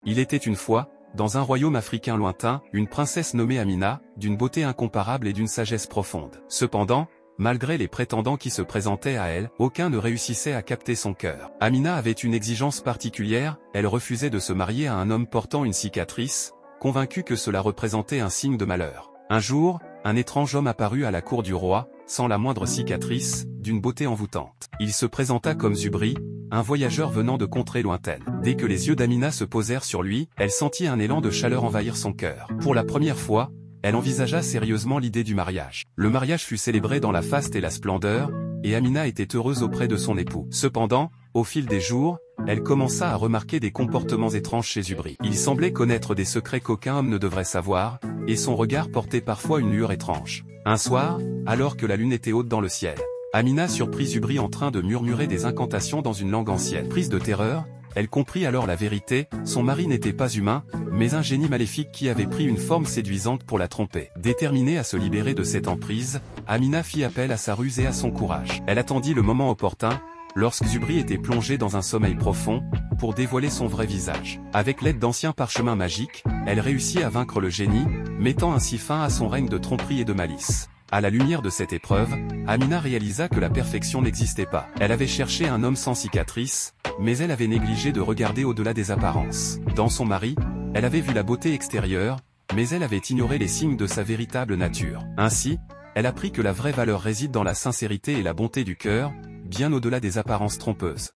Il était une fois, dans un royaume africain lointain, une princesse nommée Amina, d'une beauté incomparable et d'une sagesse profonde. Cependant, malgré les prétendants qui se présentaient à elle, aucun ne réussissait à capter son cœur. Amina avait une exigence particulière, elle refusait de se marier à un homme portant une cicatrice, convaincue que cela représentait un signe de malheur. Un jour, un étrange homme apparut à la cour du roi, sans la moindre cicatrice, d'une beauté envoûtante. Il se présenta comme Zubri, un voyageur venant de contrées lointaines. Dès que les yeux d'Amina se posèrent sur lui, elle sentit un élan de chaleur envahir son cœur. Pour la première fois, elle envisagea sérieusement l'idée du mariage. Le mariage fut célébré dans la faste et la splendeur, et Amina était heureuse auprès de son époux. Cependant, au fil des jours, elle commença à remarquer des comportements étranges chez Zubri. Il semblait connaître des secrets qu'aucun homme ne devrait savoir, et son regard portait parfois une lueur étrange. Un soir, alors que la lune était haute dans le ciel, Amina surprit Zubri en train de murmurer des incantations dans une langue ancienne. Prise de terreur, elle comprit alors la vérité, son mari n'était pas humain, mais un génie maléfique qui avait pris une forme séduisante pour la tromper. Déterminée à se libérer de cette emprise, Amina fit appel à sa ruse et à son courage. Elle attendit le moment opportun, lorsque Zubri était plongé dans un sommeil profond, pour dévoiler son vrai visage. Avec l'aide d'anciens parchemins magiques, elle réussit à vaincre le génie, mettant ainsi fin à son règne de tromperie et de malice. À la lumière de cette épreuve, Amina réalisa que la perfection n'existait pas. Elle avait cherché un homme sans cicatrice, mais elle avait négligé de regarder au-delà des apparences. Dans son mari, elle avait vu la beauté extérieure, mais elle avait ignoré les signes de sa véritable nature. Ainsi, elle apprit que la vraie valeur réside dans la sincérité et la bonté du cœur, bien au-delà des apparences trompeuses.